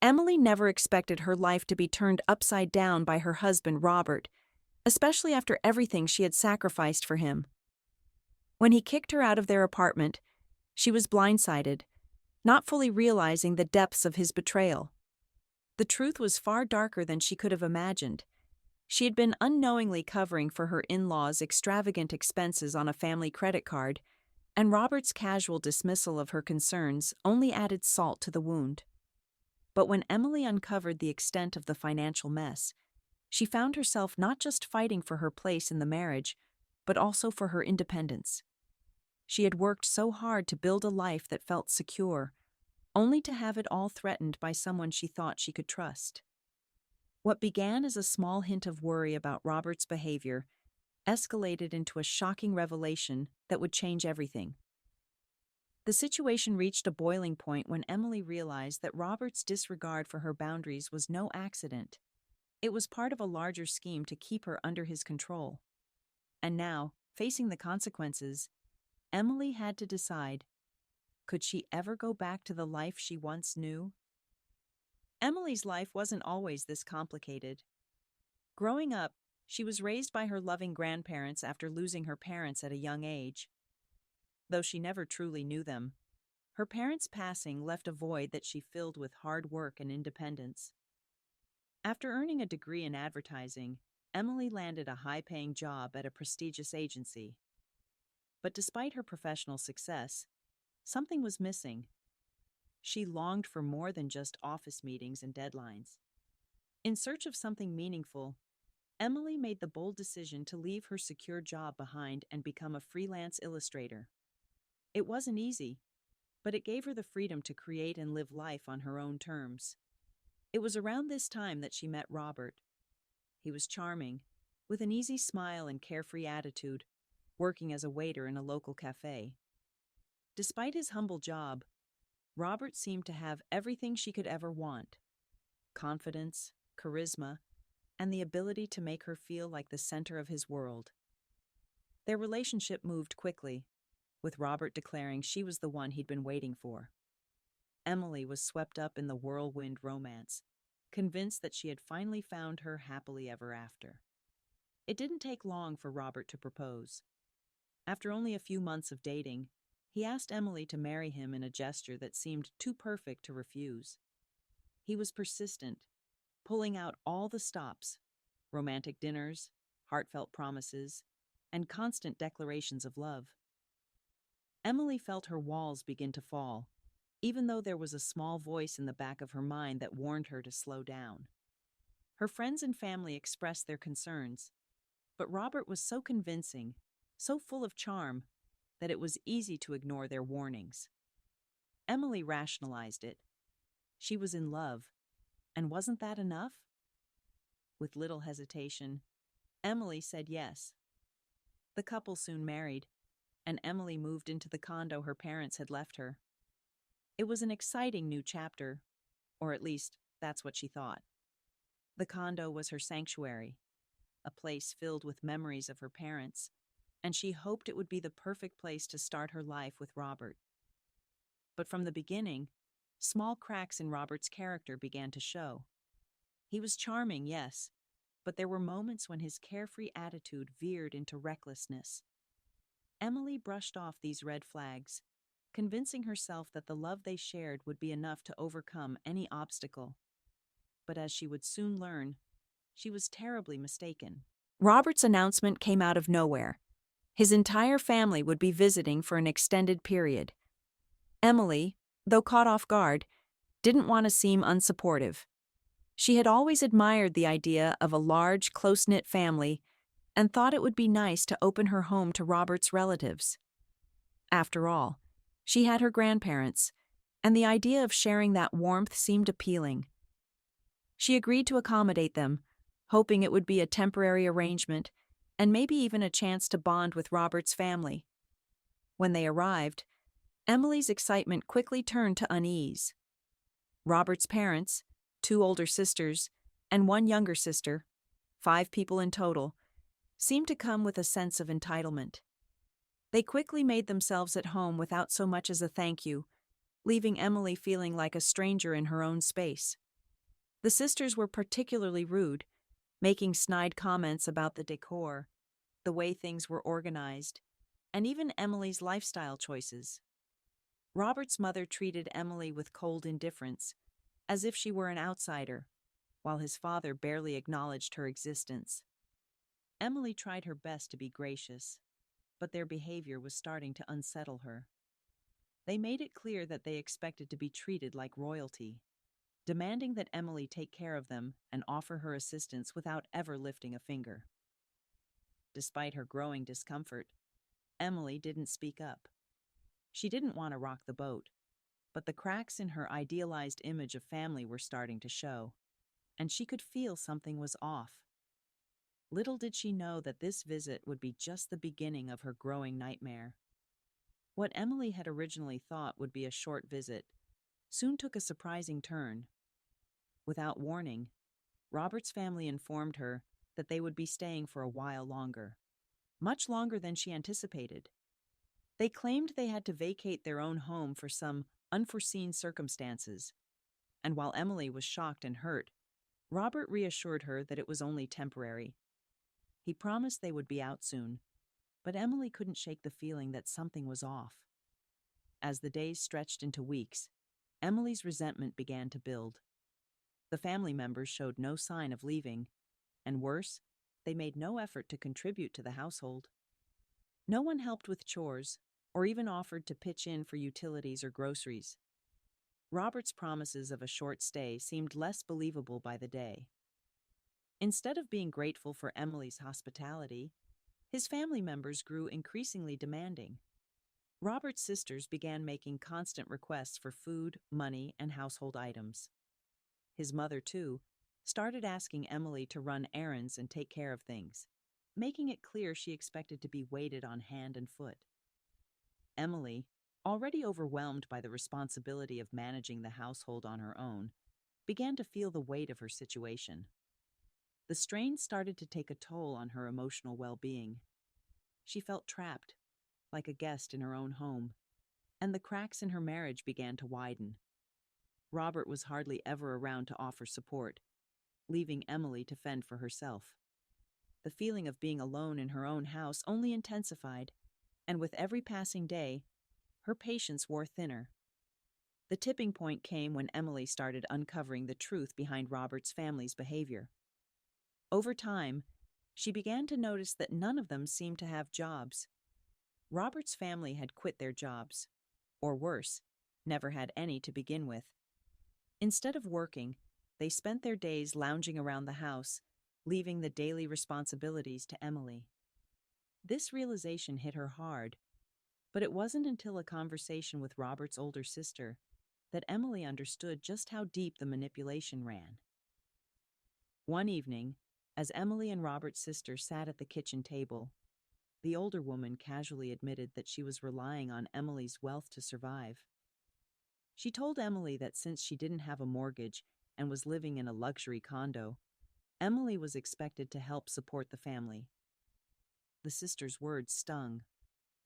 Emily never expected her life to be turned upside down by her husband Robert, especially after everything she had sacrificed for him. When he kicked her out of their apartment, she was blindsided, not fully realizing the depths of his betrayal. The truth was far darker than she could have imagined. She had been unknowingly covering for her in-laws' extravagant expenses on a family credit card, and Robert's casual dismissal of her concerns only added salt to the wound. But when Emily uncovered the extent of the financial mess, she found herself not just fighting for her place in the marriage, but also for her independence. She had worked so hard to build a life that felt secure, only to have it all threatened by someone she thought she could trust. What began as a small hint of worry about Robert's behavior escalated into a shocking revelation that would change everything. The situation reached a boiling point when Emily realized that Robert's disregard for her boundaries was no accident. It was part of a larger scheme to keep her under his control. And now, facing the consequences, Emily had to decide, could she ever go back to the life she once knew? Emily's life wasn't always this complicated. Growing up, she was raised by her loving grandparents after losing her parents at a young age. Though she never truly knew them, her parents' passing left a void that she filled with hard work and independence. After earning a degree in advertising, Emily landed a high-paying job at a prestigious agency. But despite her professional success, something was missing. She longed for more than just office meetings and deadlines. In search of something meaningful, Emily made the bold decision to leave her secure job behind and become a freelance illustrator. It wasn't easy, but it gave her the freedom to create and live life on her own terms. It was around this time that she met Robert. He was charming, with an easy smile and carefree attitude, working as a waiter in a local cafe. Despite his humble job, Robert seemed to have everything she could ever want: confidence, charisma, and the ability to make her feel like the center of his world. Their relationship moved quickly, with Robert declaring she was the one he'd been waiting for. Emily was swept up in the whirlwind romance, convinced that she had finally found her happily ever after. It didn't take long for Robert to propose. After only a few months of dating, he asked Emily to marry him in a gesture that seemed too perfect to refuse. He was persistent, pulling out all the stops: romantic dinners, heartfelt promises, and constant declarations of love. Emily felt her walls begin to fall, even though there was a small voice in the back of her mind that warned her to slow down. Her friends and family expressed their concerns, but Robert was so convincing, so full of charm, that it was easy to ignore their warnings. Emily rationalized it. She was in love, and wasn't that enough? With little hesitation, Emily said yes. The couple soon married, and Emily moved into the condo her parents had left her. It was an exciting new chapter, or at least that's what she thought. The condo was her sanctuary, a place filled with memories of her parents, and she hoped it would be the perfect place to start her life with Robert. But from the beginning, small cracks in Robert's character began to show. He was charming, yes, but there were moments when his carefree attitude veered into recklessness. Emily brushed off these red flags, convincing herself that the love they shared would be enough to overcome any obstacle. But as she would soon learn, she was terribly mistaken. Robert's announcement came out of nowhere. His entire family would be visiting for an extended period. Emily, though caught off guard, didn't want to seem unsupportive. She had always admired the idea of a large, close-knit family and thought it would be nice to open her home to Robert's relatives. After all, she had her grandparents, and the idea of sharing that warmth seemed appealing. She agreed to accommodate them, hoping it would be a temporary arrangement and maybe even a chance to bond with Robert's family. When they arrived, Emily's excitement quickly turned to unease. Robert's parents, two older sisters, and one younger sister, 5 people in total, seemed to come with a sense of entitlement. They quickly made themselves at home without so much as a thank you, leaving Emily feeling like a stranger in her own space. The sisters were particularly rude, making snide comments about the decor, the way things were organized, and even Emily's lifestyle choices. Robert's mother treated Emily with cold indifference, as if she were an outsider, while his father barely acknowledged her existence. Emily tried her best to be gracious, but their behavior was starting to unsettle her. They made it clear that they expected to be treated like royalty, demanding that Emily take care of them and offer her assistance without ever lifting a finger. Despite her growing discomfort, Emily didn't speak up. She didn't want to rock the boat, but the cracks in her idealized image of family were starting to show, and she could feel something was off. Little did she know that this visit would be just the beginning of her growing nightmare. What Emily had originally thought would be a short visit soon took a surprising turn. Without warning, Robert's family informed her that they would be staying for a while longer, much longer than she anticipated. They claimed they had to vacate their own home for some unforeseen circumstances, and while Emily was shocked and hurt, Robert reassured her that it was only temporary. He promised they would be out soon, but Emily couldn't shake the feeling that something was off. As the days stretched into weeks, Emily's resentment began to build. The family members showed no sign of leaving, and worse, they made no effort to contribute to the household. No one helped with chores, or even offered to pitch in for utilities or groceries. Robert's promises of a short stay seemed less believable by the day. Instead of being grateful for Emily's hospitality, his family members grew increasingly demanding. Robert's sisters began making constant requests for food, money, and household items. His mother, too, started asking Emily to run errands and take care of things, making it clear she expected to be waited on hand and foot. Emily, already overwhelmed by the responsibility of managing the household on her own, began to feel the weight of her situation. The strain started to take a toll on her emotional well-being. She felt trapped, like a guest in her own home, and the cracks in her marriage began to widen. Robert was hardly ever around to offer support, leaving Emily to fend for herself. The feeling of being alone in her own house only intensified, and with every passing day, her patience wore thinner. The tipping point came when Emily started uncovering the truth behind Robert's family's behavior. Over time, she began to notice that none of them seemed to have jobs. Robert's family had quit their jobs, or worse, never had any to begin with. Instead of working, they spent their days lounging around the house, leaving the daily responsibilities to Emily. This realization hit her hard, but it wasn't until a conversation with Robert's older sister that Emily understood just how deep the manipulation ran. One evening, as Emily and Robert's sister sat at the kitchen table, the older woman casually admitted that she was relying on Emily's wealth to survive. She told Emily that since she didn't have a mortgage and was living in a luxury condo, Emily was expected to help support the family. The sister's words stung,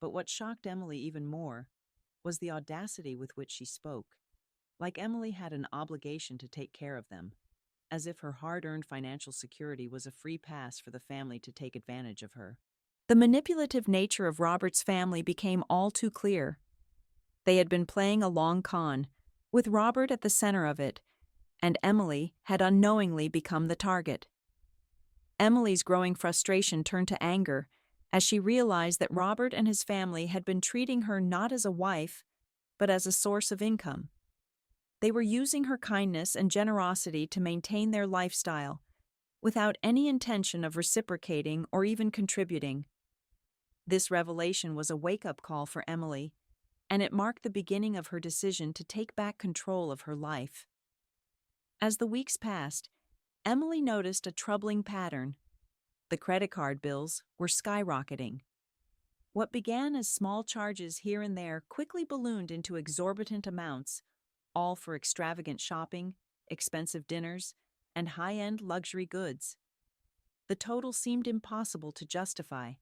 but what shocked Emily even more was the audacity with which she spoke, like Emily had an obligation to take care of them, as if her hard-earned financial security was a free pass for the family to take advantage of her. The manipulative nature of Robert's family became all too clear. They had been playing a long con, with Robert at the center of it, and Emily had unknowingly become the target. Emily's growing frustration turned to anger as she realized that Robert and his family had been treating her not as a wife, but as a source of income. They were using her kindness and generosity to maintain their lifestyle, without any intention of reciprocating or even contributing. This revelation was a wake-up call for Emily, and it marked the beginning of her decision to take back control of her life. As the weeks passed, Emily noticed a troubling pattern. The credit card bills were skyrocketing. What began as small charges here and there quickly ballooned into exorbitant amounts, all for extravagant shopping, expensive dinners, and high-end luxury goods. The total seemed impossible to justify,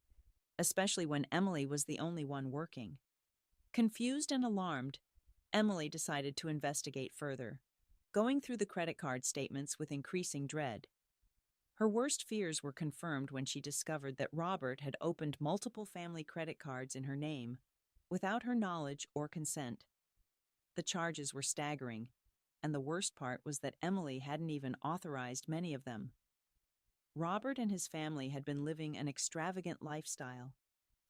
especially when Emily was the only one working. Confused and alarmed, Emily decided to investigate further. going through the credit card statements with increasing dread. Her worst fears were confirmed when she discovered that Robert had opened multiple family credit cards in her name, without her knowledge or consent. The charges were staggering, and the worst part was that Emily hadn't even authorized many of them. Robert and his family had been living an extravagant lifestyle,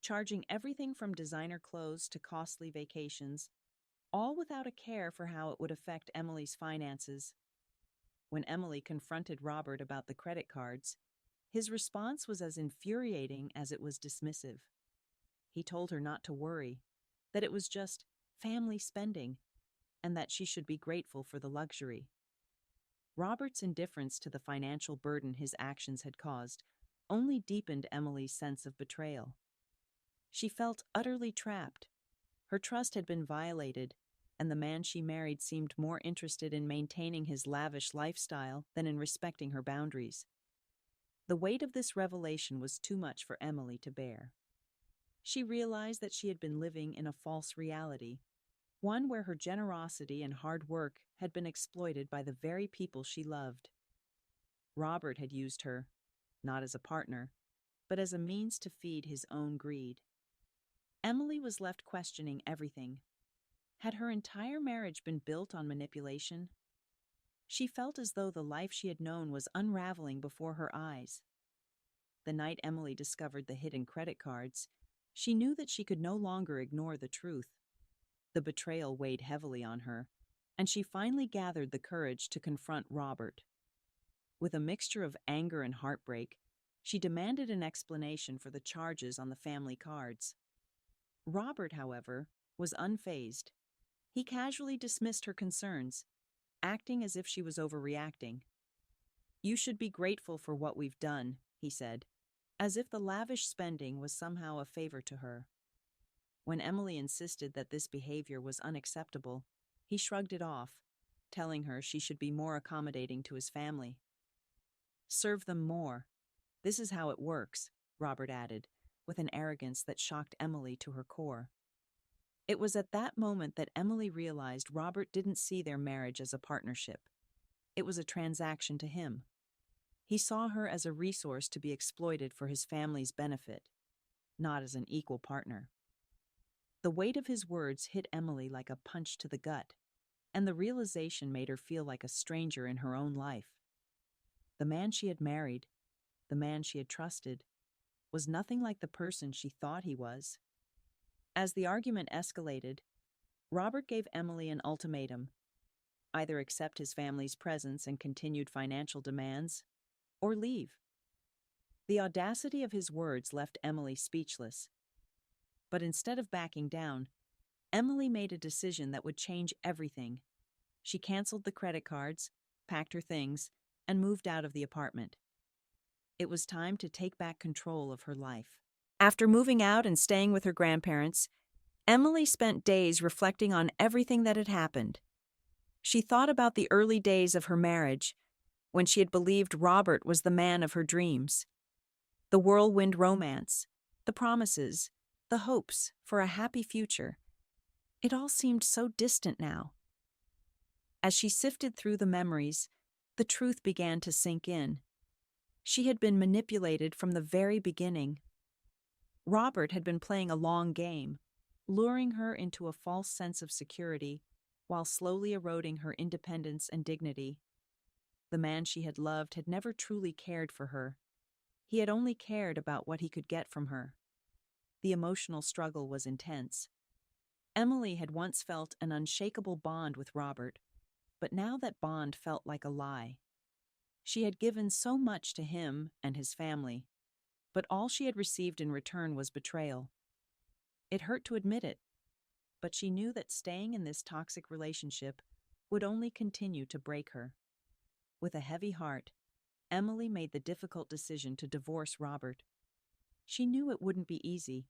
charging everything from designer clothes to costly vacations, all without a care for how it would affect Emily's finances. When Emily confronted Robert about the credit cards, his response was as infuriating as it was dismissive. He told her not to worry, that it was just family spending, and that she should be grateful for the luxury. Robert's indifference to the financial burden his actions had caused only deepened Emily's sense of betrayal. She felt utterly trapped. Her trust had been violated, and the man she married seemed more interested in maintaining his lavish lifestyle than in respecting her boundaries. The weight of this revelation was too much for Emily to bear. She realized that she had been living in a false reality, one where her generosity and hard work had been exploited by the very people she loved. Robert had used her, not as a partner, but as a means to feed his own greed. Emily was left questioning everything. Had her entire marriage been built on manipulation? She felt as though the life she had known was unraveling before her eyes. The night Emily discovered the hidden credit cards, she knew that she could no longer ignore the truth. The betrayal weighed heavily on her, and she finally gathered the courage to confront Robert. With a mixture of anger and heartbreak, she demanded an explanation for the charges on the family cards. Robert, however, was unfazed. He casually dismissed her concerns, acting as if she was overreacting. "You should be grateful for what we've done," he said, as if the lavish spending was somehow a favor to her. When Emily insisted that this behavior was unacceptable, he shrugged it off, telling her she should be more accommodating to his family. "Serve them more. This is how it works," Robert added, with an arrogance that shocked Emily to her core. It was at that moment that Emily realized Robert didn't see their marriage as a partnership. It was a transaction to him. He saw her as a resource to be exploited for his family's benefit, not as an equal partner. The weight of his words hit Emily like a punch to the gut, and the realization made her feel like a stranger in her own life. The man she had married, the man she had trusted, was nothing like the person she thought he was. As the argument escalated, Robert gave Emily an ultimatum: either accept his family's presence and continued financial demands, or leave. The audacity of his words left Emily speechless. But instead of backing down, Emily made a decision that would change everything. She canceled the credit cards, packed her things, and moved out of the apartment. It was time to take back control of her life. After moving out and staying with her grandparents, Emily spent days reflecting on everything that had happened. She thought about the early days of her marriage, when she had believed Robert was the man of her dreams. The whirlwind romance, the promises, the hopes for a happy future. It all seemed so distant now. As she sifted through the memories, the truth began to sink in. She had been manipulated from the very beginning. Robert had been playing a long game, luring her into a false sense of security while slowly eroding her independence and dignity. The man she had loved had never truly cared for her. He had only cared about what he could get from her. The emotional struggle was intense. Emily had once felt an unshakable bond with Robert, but now that bond felt like a lie. She had given so much to him and his family, but all she had received in return was betrayal. It hurt to admit it, but she knew that staying in this toxic relationship would only continue to break her. With a heavy heart, Emily made the difficult decision to divorce Robert. She knew it wouldn't be easy,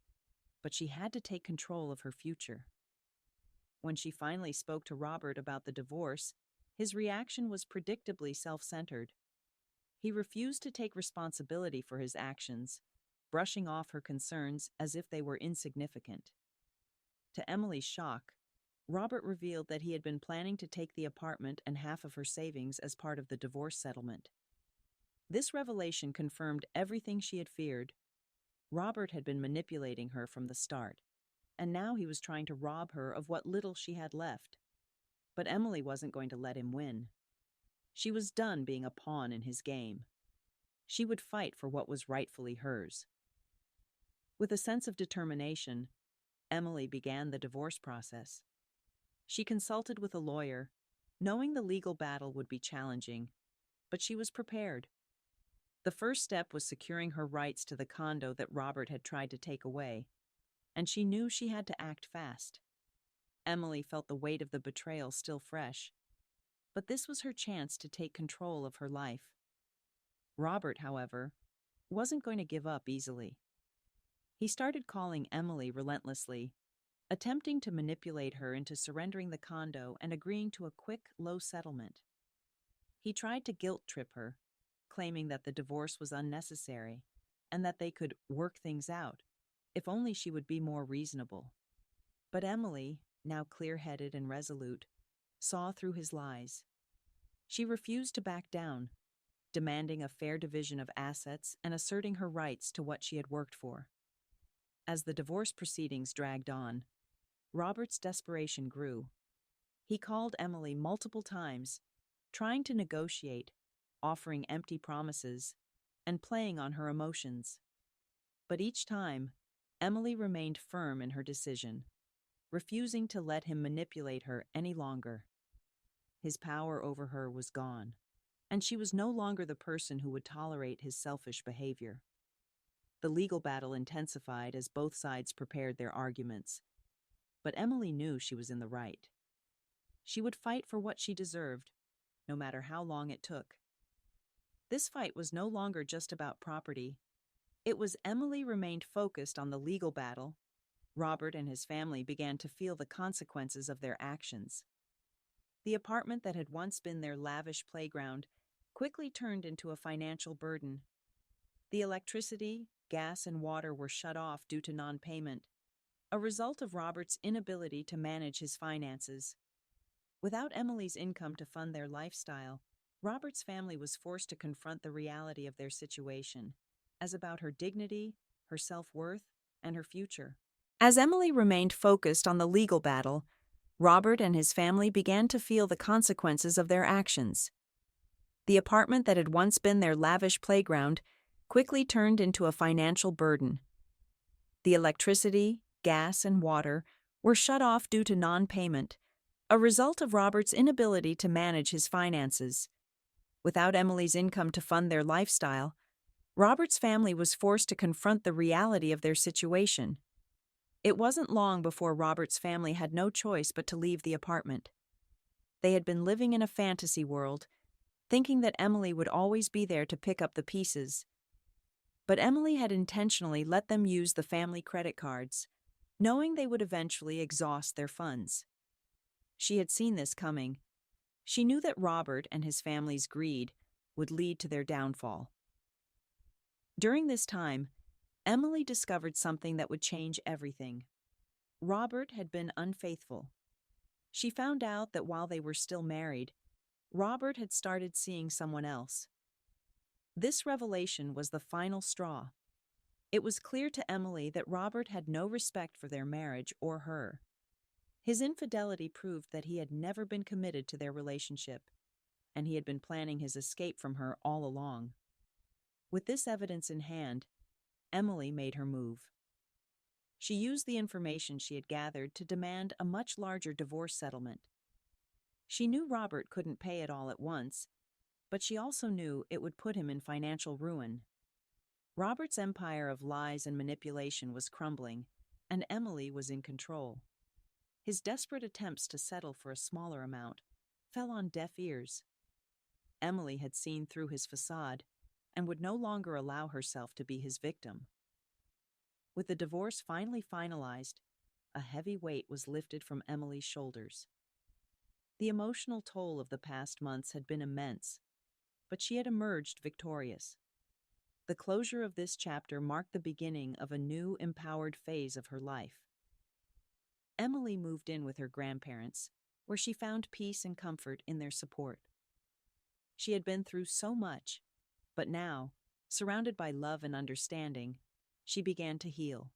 but she had to take control of her future. When she finally spoke to Robert about the divorce, his reaction was predictably self-centered. He refused to take responsibility for his actions, brushing off her concerns as if they were insignificant. To Emily's shock, Robert revealed that he had been planning to take the apartment and half of her savings as part of the divorce settlement. This revelation confirmed everything she had feared. Robert had been manipulating her from the start, and now he was trying to rob her of what little she had left. But Emily wasn't going to let him win. She was done being a pawn in his game. She would fight for what was rightfully hers. With a sense of determination, Emily began the divorce process. She consulted with a lawyer, knowing the legal battle would be challenging, but she was prepared. The first step was securing her rights to the condo that Robert had tried to take away, and she knew she had to act fast. Emily felt the weight of the betrayal still fresh, but this was her chance to take control of her life. Robert, however, wasn't going to give up easily. He started calling Emily relentlessly, attempting to manipulate her into surrendering the condo and agreeing to a quick, low settlement. He tried to guilt-trip her, claiming that the divorce was unnecessary and that they could work things out, if only she would be more reasonable. But Emily, now clear-headed and resolute, saw through his lies. She refused to back down, demanding a fair division of assets and asserting her rights to what she had worked for. As the divorce proceedings dragged on, Robert's desperation grew. He called Emily multiple times, trying to negotiate, offering empty promises, and playing on her emotions. But each time, Emily remained firm in her decision, refusing to let him manipulate her any longer. His power over her was gone, and she was no longer the person who would tolerate his selfish behavior. The legal battle intensified as both sides prepared their arguments, but Emily knew she was in the right. She would fight for what she deserved, no matter how long it took. This fight was no longer just about property. It was Emily remained focused on the legal battle. Robert and his family began to feel the consequences of their actions. The apartment that had once been their lavish playground quickly turned into a financial burden. The electricity, gas, and water were shut off due to non-payment, a result of Robert's inability to manage his finances. Without Emily's income to fund their lifestyle, Robert's family was forced to confront the reality of their situation, as about her dignity, her self-worth, and her future. As Emily remained focused on the legal battle, Robert and his family began to feel the consequences of their actions. The apartment that had once been their lavish playground quickly turned into a financial burden. The electricity, gas, and water were shut off due to non-payment, a result of Robert's inability to manage his finances. Without Emily's income to fund their lifestyle, Robert's family was forced to confront the reality of their situation. It wasn't long before Robert's family had no choice but to leave the apartment. They had been living in a fantasy world, thinking that Emily would always be there to pick up the pieces. But Emily had intentionally let them use the family credit cards, knowing they would eventually exhaust their funds. She had seen this coming. She knew that Robert and his family's greed would lead to their downfall. During this time, Emily discovered something that would change everything. Robert had been unfaithful. She found out that while they were still married, Robert had started seeing someone else. This revelation was the final straw. It was clear to Emily that Robert had no respect for their marriage or her. His infidelity proved that he had never been committed to their relationship, and he had been planning his escape from her all along. With this evidence in hand, Emily made her move. She used the information she had gathered to demand a much larger divorce settlement. She knew Robert couldn't pay it all at once, but she also knew it would put him in financial ruin. Robert's empire of lies and manipulation was crumbling, and Emily was in control. His desperate attempts to settle for a smaller amount fell on deaf ears. Emily had seen through his facade and would no longer allow herself to be his victim. With the divorce finally finalized, a heavy weight was lifted from Emily's shoulders. The emotional toll of the past months had been immense, but she had emerged victorious. The closure of this chapter marked the beginning of a new, empowered phase of her life. Emily moved in with her grandparents, where she found peace and comfort in their support. She had been through so much, but now, surrounded by love and understanding, she began to heal.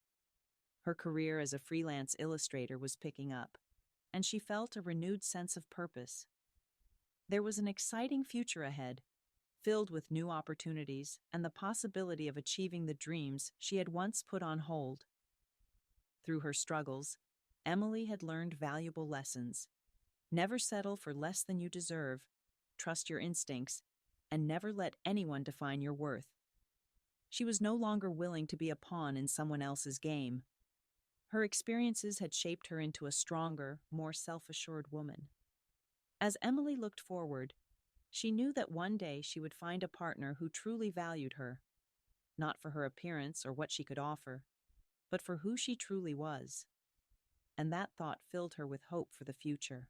Her career as a freelance illustrator was picking up, and she felt a renewed sense of purpose. There was an exciting future ahead, filled with new opportunities and the possibility of achieving the dreams she had once put on hold. Through her struggles, Emily had learned valuable lessons. Never settle for less than you deserve, trust your instincts, and never let anyone define your worth. She was no longer willing to be a pawn in someone else's game. Her experiences had shaped her into a stronger, more self-assured woman. As Emily looked forward, she knew that one day she would find a partner who truly valued her, not for her appearance or what she could offer, but for who she truly was. And that thought filled her with hope for the future.